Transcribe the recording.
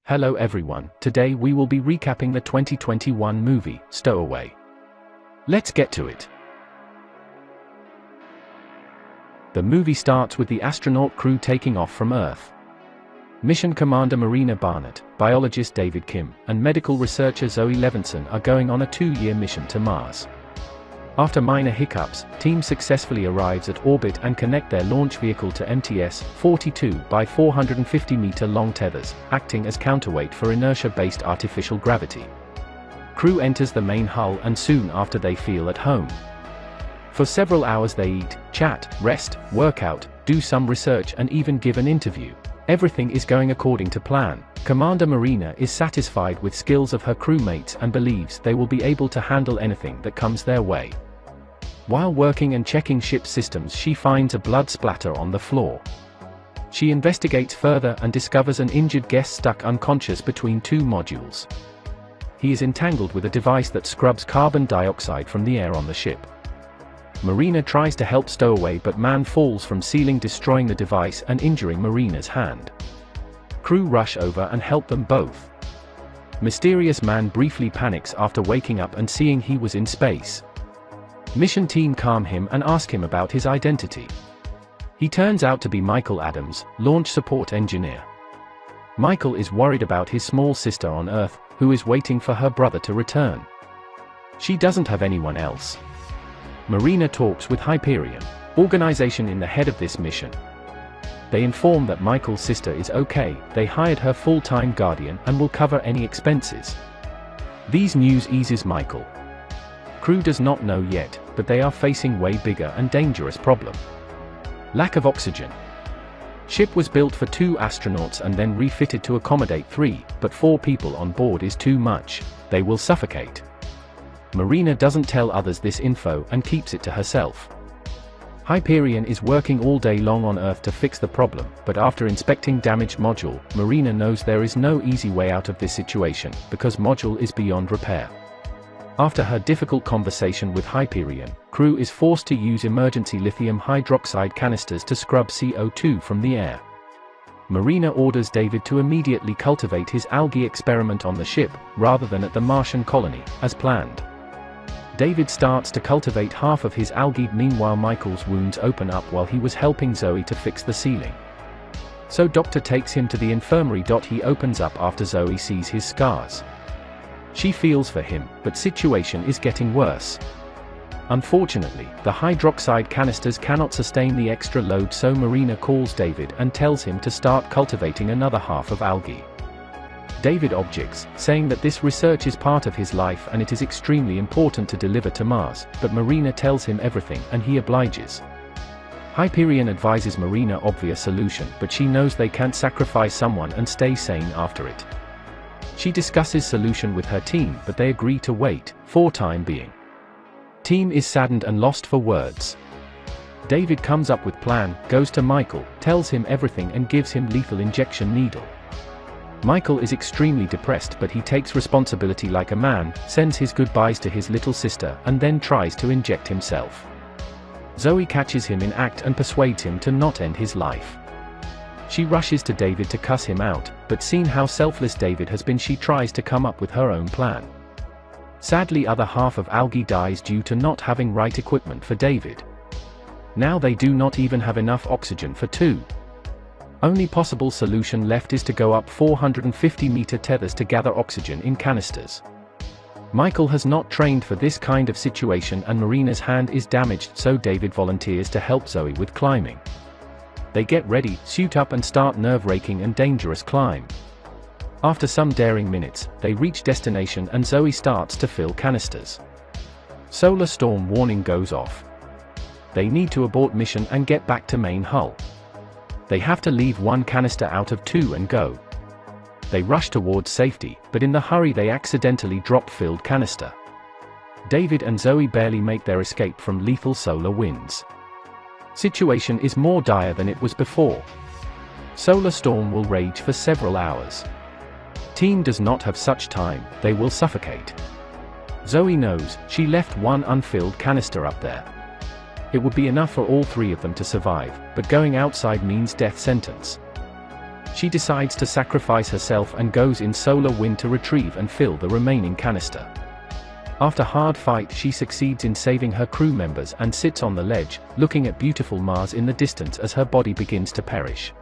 Hello everyone, today we will be recapping the 2021 movie, Stowaway. Let's get to it. The movie starts with the astronaut crew taking off from Earth. Mission Commander Marina Barnett, biologist David Kim, and medical researcher Zoe Levinson are going on a 2-year mission to Mars. After minor hiccups, team successfully arrives at orbit and connect their launch vehicle to MTS-42 by 450-meter long tethers, acting as counterweight for inertia-based artificial gravity. Crew enters the main hull and soon after they feel at home. For several hours they eat, chat, rest, work out, do some research and even give an interview. Everything is going according to plan. Commander Marina is satisfied with skills of her crewmates and believes they will be able to handle anything that comes their way. While working and checking ship systems, she finds a blood splatter on the floor. She investigates further and discovers an injured guest stuck unconscious between 2 modules. He is entangled with a device that scrubs carbon dioxide from the air on the ship. Marina tries to help Stowaway, but man falls from ceiling, destroying the device and injuring Marina's hand. Crew rush over and help them both. Mysterious man briefly panics after waking up and seeing he was in space. Mission team calm him and ask him about his identity. He turns out to be Michael Adams, launch support engineer. Michael is worried about his small sister on Earth, who is waiting for her brother to return. She doesn't have anyone else. Marina talks with Hyperion, organization in the head of this mission. They inform that Michael's sister is okay, they hired her full-time guardian and will cover any expenses. These news eases Michael. Crew does not know yet, but they are facing way bigger and dangerous problem. Lack of oxygen. Ship was built for 2 astronauts and then refitted to accommodate 3, but 4 people on board is too much, they will suffocate. Marina doesn't tell others this info and keeps it to herself. Hyperion is working all day long on Earth to fix the problem, but after inspecting damaged module, Marina knows there is no easy way out of this situation, because module is beyond repair. After her difficult conversation with Hyperion, crew is forced to use emergency lithium hydroxide canisters to scrub CO2 from the air. Marina orders David to immediately cultivate his algae experiment on the ship, rather than at the Martian colony, as planned. David starts to cultivate half of his algae. Meanwhile, Michael's wounds open up while he was helping Zoe to fix the ceiling. So doctor takes him to the infirmary. He opens up after Zoe sees his scars. She feels for him, but situation is getting worse. Unfortunately, the hydroxide canisters cannot sustain the extra load, so Marina calls David and tells him to start cultivating another half of algae. David objects, saying that this research is part of his life and it is extremely important to deliver to Mars, but Marina tells him everything and he obliges. Hyperion advises Marina obvious solution, but she knows they can't sacrifice someone and stay sane after it. She discusses solution with her team, but they agree to wait, for time being. Team is saddened and lost for words. David comes up with plan, goes to Michael, tells him everything and gives him lethal injection needle. Michael is extremely depressed, but he takes responsibility like a man, sends his goodbyes to his little sister and then tries to inject himself. Zoe catches him in act and persuades him to not end his life. She rushes to David to cuss him out, but seeing how selfless David has been, she tries to come up with her own plan. Sadly, other half of algae dies due to not having right equipment for David. Now they do not even have enough oxygen for 2. Only possible solution left is to go up 450-meter tethers to gather oxygen in canisters. Michael has not trained for this kind of situation and Marina's hand is damaged, so David volunteers to help Zoe with climbing. They get ready, suit up and start nerve-wracking and dangerous climb. After some daring minutes, they reach destination and Zoe starts to fill canisters. Solar storm warning goes off. They need to abort mission and get back to main hull. They have to leave 1 canister out of 2 and go. They rush towards safety, but in the hurry they accidentally drop filled canister. David and Zoe barely make their escape from lethal solar winds. Situation is more dire than it was before. Solar storm will rage for several hours. Team does not have such time, they will suffocate. Zoe knows, she left 1 unfilled canister up there. It would be enough for all 3 of them to survive, but going outside means death sentence. She decides to sacrifice herself and goes in solar wind to retrieve and fill the remaining canister. After hard fight, she succeeds in saving her crew members and sits on the ledge, looking at beautiful Mars in the distance as her body begins to perish.